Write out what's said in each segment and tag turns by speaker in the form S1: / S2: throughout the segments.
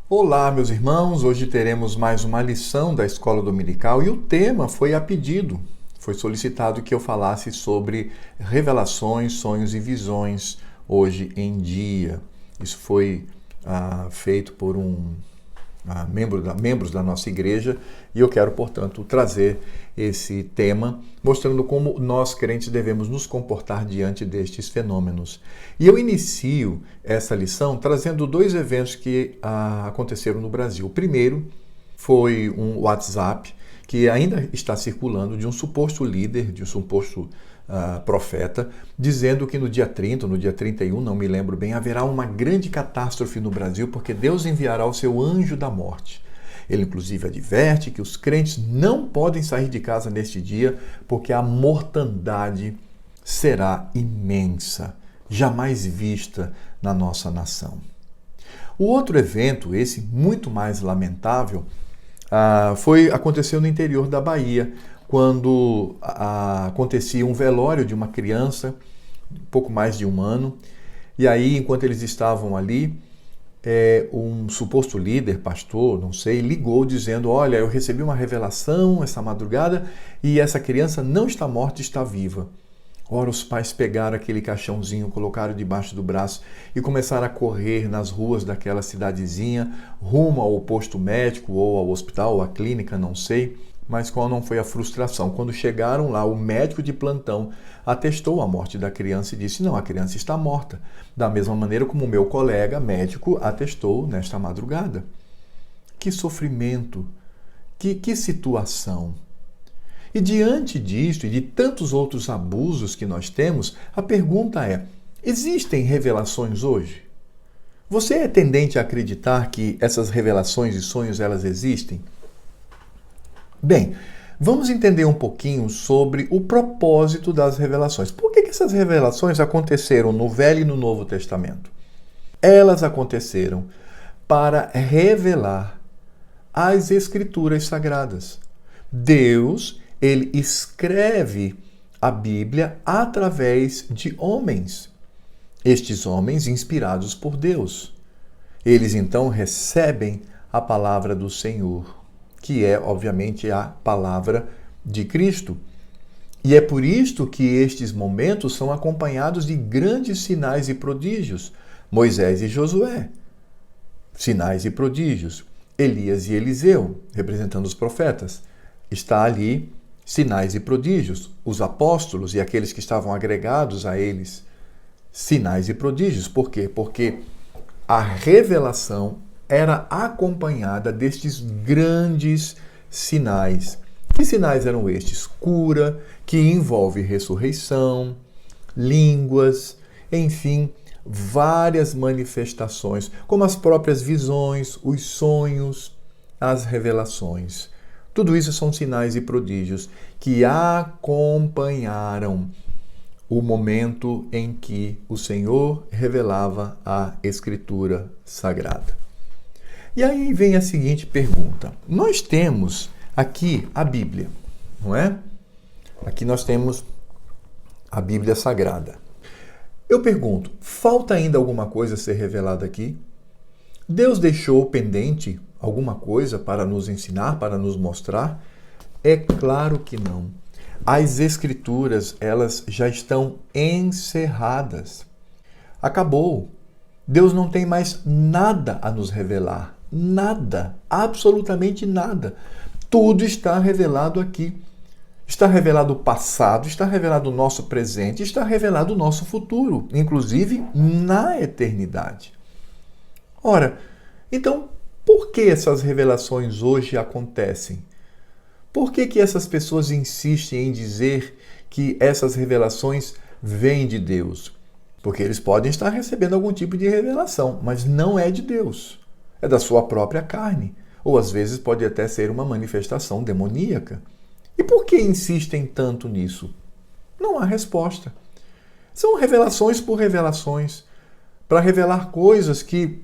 S1: Olá, meus irmãos. Hoje teremos mais uma lição da Escola Dominical e o tema foi a pedido. Foi solicitado que eu falasse sobre revelações, sonhos e visões hoje em dia. Isso foi feito por membros da nossa igreja e eu quero, portanto, trazer esse tema mostrando como nós crentes devemos nos comportar diante destes fenômenos. E eu inicio essa lição trazendo dois eventos que aconteceram no Brasil. O primeiro foi um WhatsApp que ainda está circulando de um suposto líder, de um suposto profeta, dizendo que no dia 30, no dia 31, não me lembro bem, haverá uma grande catástrofe no Brasil porque Deus enviará o seu anjo da morte. Ele inclusive adverte que os crentes não podem sair de casa neste dia porque a mortandade será imensa, jamais vista na nossa nação. O outro evento, esse muito mais lamentável, aconteceu no interior da Bahia, quando acontecia um velório de uma criança, pouco mais de um ano, e aí, enquanto eles estavam ali, um suposto líder, pastor, não sei, ligou dizendo: olha, eu recebi uma revelação essa madrugada e essa criança não está morta, está viva. Ora, os pais pegaram aquele caixãozinho, colocaram debaixo do braço e começaram a correr nas ruas daquela cidadezinha, rumo ao posto médico ou ao hospital ou à clínica, não sei. Mas qual não foi a frustração? Quando chegaram lá, o médico de plantão atestou a morte da criança e disse: não, a criança está morta. Da mesma maneira como o meu colega médico atestou nesta madrugada. Que sofrimento! Que situação! E diante disto e de tantos outros abusos que nós temos, a pergunta é: existem revelações hoje? Você é tendente a acreditar que essas revelações e sonhos elas existem? Bem, vamos entender um pouquinho sobre o propósito das revelações. Por que essas revelações aconteceram no Velho e no Novo Testamento? Elas aconteceram para revelar as Escrituras Sagradas. Deus, ele escreve a Bíblia através de homens. Estes homens inspirados por Deus. Eles então recebem a palavra do Senhor, que é, obviamente, a palavra de Cristo. E é por isto que estes momentos são acompanhados de grandes sinais e prodígios. Moisés e Josué, sinais e prodígios. Elias e Eliseu, representando os profetas. Está ali sinais e prodígios. Os apóstolos e aqueles que estavam agregados a eles, sinais e prodígios. Por quê? Porque a revelação era acompanhada destes grandes sinais. Que sinais eram estes? Cura, que envolve ressurreição, línguas, enfim, várias manifestações, como as próprias visões, os sonhos, as revelações. Tudo isso são sinais e prodígios que acompanharam o momento em que o Senhor revelava a Escritura Sagrada. E aí vem a seguinte pergunta. Nós temos aqui a Bíblia, não é? Aqui nós temos a Bíblia Sagrada. Eu pergunto, falta ainda alguma coisa a ser revelada aqui? Deus deixou pendente alguma coisa para nos ensinar, para nos mostrar? É claro que não. As Escrituras, elas já estão encerradas. Acabou. Deus não tem mais nada a nos revelar. Nada, absolutamente nada. Tudo está revelado aqui. Está revelado o passado, está revelado o nosso presente, está revelado o nosso futuro, inclusive na eternidade. Ora, então, por que essas revelações hoje acontecem? Por que essas pessoas insistem em dizer que essas revelações vêm de Deus? Porque eles podem estar recebendo algum tipo de revelação, mas não é de Deus. É da sua própria carne. Ou às vezes pode até ser uma manifestação demoníaca. E por que insistem tanto nisso? Não há resposta. São revelações por revelações, para revelar coisas que...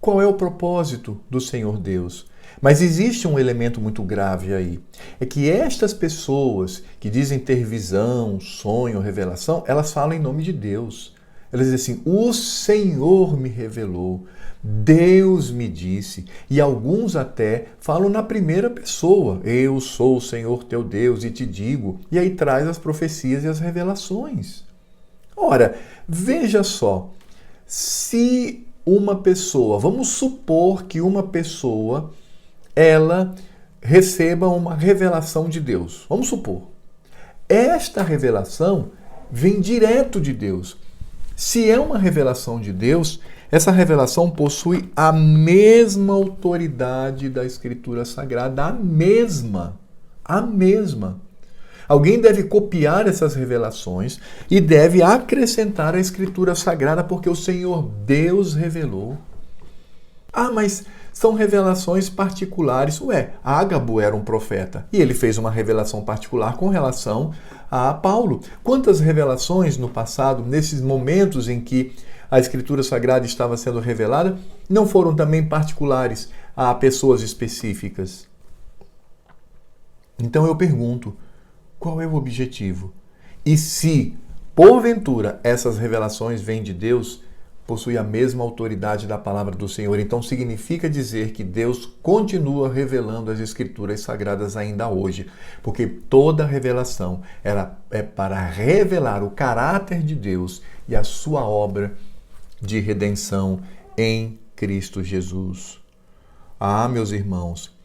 S1: Qual é o propósito do Senhor Deus? Mas existe um elemento muito grave aí. É que estas pessoas que dizem ter visão, sonho, revelação, elas falam em nome de Deus. Ela diz assim: o Senhor me revelou, Deus me disse. E alguns até falam na primeira pessoa: eu sou o Senhor teu Deus e te digo. E aí traz as profecias e as revelações. Ora, veja só, se uma pessoa, vamos supor que uma pessoa, ela receba uma revelação de Deus. Vamos supor. Esta revelação vem direto de Deus. Se é uma revelação de Deus, essa revelação possui a mesma autoridade da Escritura Sagrada, a mesma. Alguém deve copiar essas revelações e deve acrescentar a Escritura Sagrada, porque o Senhor Deus revelou. Ah, mas são revelações particulares. Ágabo era um profeta e ele fez uma revelação particular com relação a Paulo. Quantas revelações no passado, nesses momentos em que a Escritura Sagrada estava sendo revelada, não foram também particulares a pessoas específicas? Então eu pergunto, qual é o objetivo? E se, porventura, essas revelações vêm de Deus, possui a mesma autoridade da palavra do Senhor, então significa dizer que Deus continua revelando as Escrituras Sagradas ainda hoje, porque toda revelação é para revelar o caráter de Deus e a sua obra de redenção em Cristo Jesus. Ah, meus irmãos,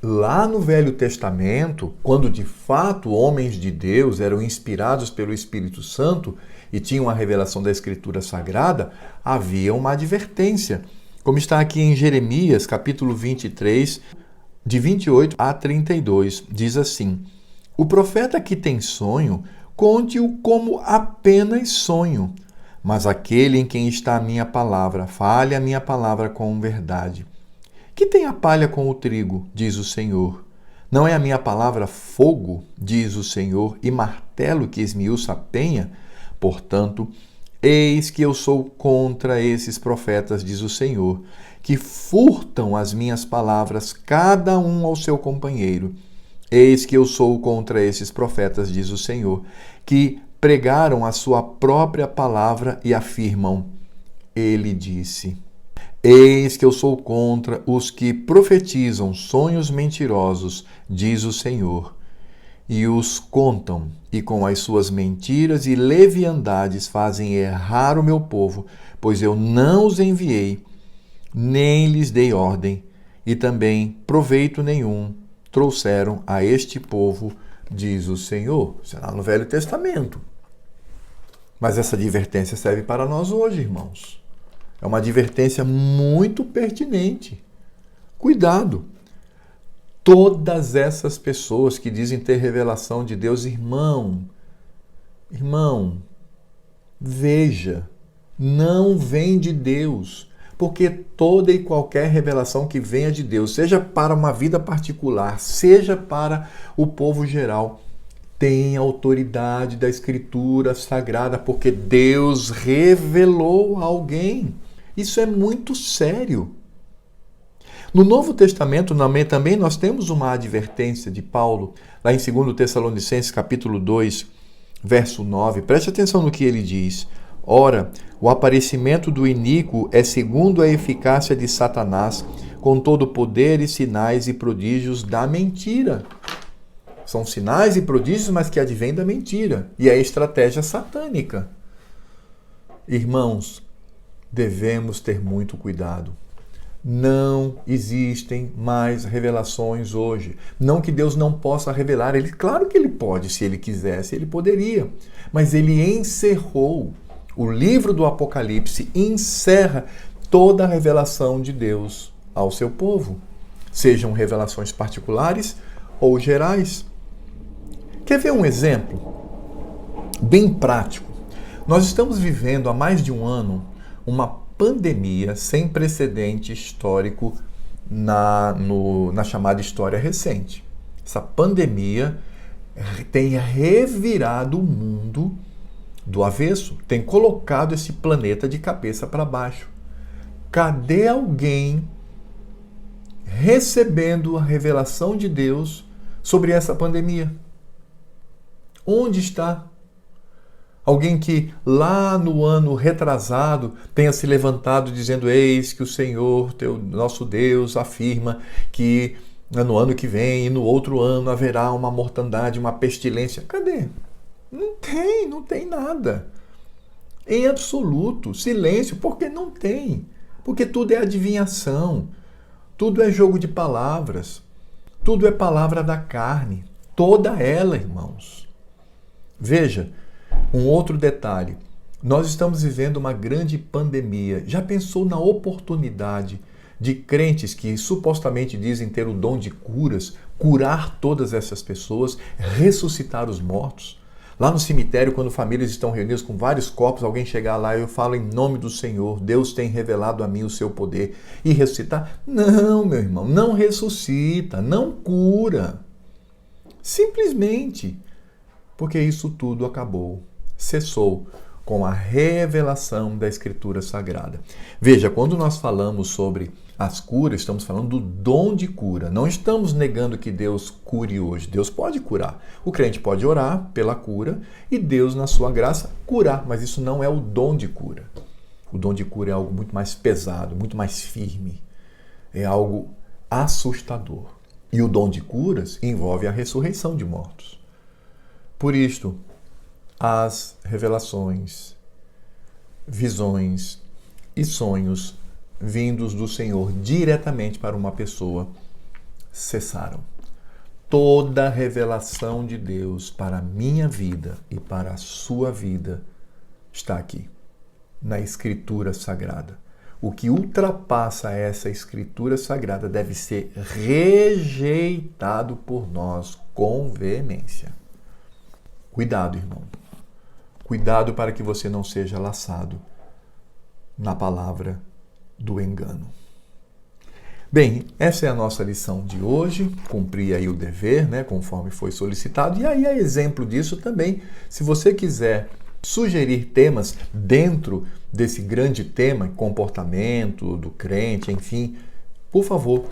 S1: lá no Velho Testamento, quando de fato homens de Deus eram inspirados pelo Espírito Santo e tinham a revelação da Escritura Sagrada, havia uma advertência. Como está aqui em Jeremias, capítulo 23, de 28 a 32, diz assim: o profeta que tem sonho, conte-o como apenas sonho, mas aquele em quem está a minha palavra, fale a minha palavra com verdade. Que tem a palha com o trigo, diz o Senhor. Não é a minha palavra fogo, diz o Senhor, e martelo que esmiuça a penha? Portanto, eis que eu sou contra esses profetas, diz o Senhor, que furtam as minhas palavras, cada um ao seu companheiro. Eis que eu sou contra esses profetas, diz o Senhor, que pregaram a sua própria palavra e afirmam: ele disse. Eis que eu sou contra os que profetizam sonhos mentirosos, diz o Senhor, e os contam, e com as suas mentiras e leviandades fazem errar o meu povo, pois eu não os enviei, nem lhes dei ordem, e também proveito nenhum trouxeram a este povo, diz o Senhor. Será no Velho Testamento. Mas essa advertência serve para nós hoje, irmãos. É uma advertência muito pertinente. Cuidado! Todas essas pessoas que dizem ter revelação de Deus, irmão, veja, não vem de Deus, porque toda e qualquer revelação que venha de Deus, seja para uma vida particular, seja para o povo geral, tem autoridade da Escritura Sagrada, porque Deus revelou a alguém. Isso é muito sério. No Novo Testamento também nós temos uma advertência de Paulo, lá em 2 Tessalonicenses capítulo 2, verso 9. Preste atenção no que ele diz. Ora, o aparecimento do iníquo é segundo a eficácia de Satanás, com todo poder e sinais e prodígios da mentira. São sinais e prodígios, mas que advêm da mentira. E é a estratégia satânica. Irmãos, devemos ter muito cuidado. Não existem mais revelações hoje. Não que Deus não possa revelar. Claro que Ele pode, se Ele quisesse, Ele poderia. Mas Ele encerrou. O livro do Apocalipse encerra toda a revelação de Deus ao seu povo. Sejam revelações particulares ou gerais. Quer ver um exemplo bem prático? Nós estamos vivendo há mais de um ano uma pandemia sem precedente histórico na chamada história recente. Essa pandemia tem revirado o mundo do avesso, tem colocado esse planeta de cabeça para baixo. Cadê alguém recebendo a revelação de Deus sobre essa pandemia? Onde está? Alguém que lá no ano retrasado tenha se levantado dizendo: eis que o Senhor, nosso Deus, afirma que no ano que vem e no outro ano haverá uma mortandade, uma pestilência. Cadê? Não tem nada. Em absoluto, silêncio, porque não tem. Porque tudo é adivinhação, tudo é jogo de palavras, tudo é palavra da carne, toda ela, irmãos. Veja, um outro detalhe. Nós estamos vivendo uma grande pandemia. Já pensou na oportunidade de crentes que supostamente dizem ter o dom de curar todas essas pessoas, ressuscitar os mortos? Lá no cemitério, quando famílias estão reunidas com vários corpos, alguém chegar lá e eu falo em nome do Senhor, Deus tem revelado a mim o seu poder, e ressuscitar? Não, meu irmão, não ressuscita, não cura. Simplesmente porque isso tudo acabou, cessou com a revelação da Escritura Sagrada. Veja, quando nós falamos sobre as curas, estamos falando do dom de cura. Não estamos negando que Deus cure hoje. Deus pode curar. O crente pode orar pela cura e Deus, na sua graça, curar. Mas isso não é o dom de cura. O dom de cura é algo muito mais pesado, muito mais firme. É algo assustador. E o dom de curas envolve a ressurreição de mortos. Por isto, as revelações, visões e sonhos vindos do Senhor diretamente para uma pessoa cessaram. Toda revelação de Deus para a minha vida e para a sua vida está aqui, na Escritura Sagrada. O que ultrapassa essa Escritura Sagrada deve ser rejeitado por nós com veemência. Cuidado, irmão. Cuidado para que você não seja laçado na palavra do engano. Bem, essa é a nossa lição de hoje. Cumpri aí o dever, conforme foi solicitado. E aí, a exemplo disso também, se você quiser sugerir temas dentro desse grande tema, comportamento do crente, enfim, por favor,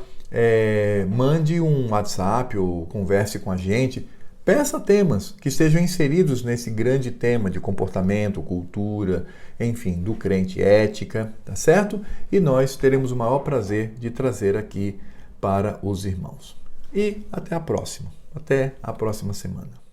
S1: mande um WhatsApp ou converse com a gente. Peça temas que estejam inseridos nesse grande tema de comportamento, cultura, enfim, do crente, ética, tá certo? E nós teremos o maior prazer de trazer aqui para os irmãos. E até a próxima semana.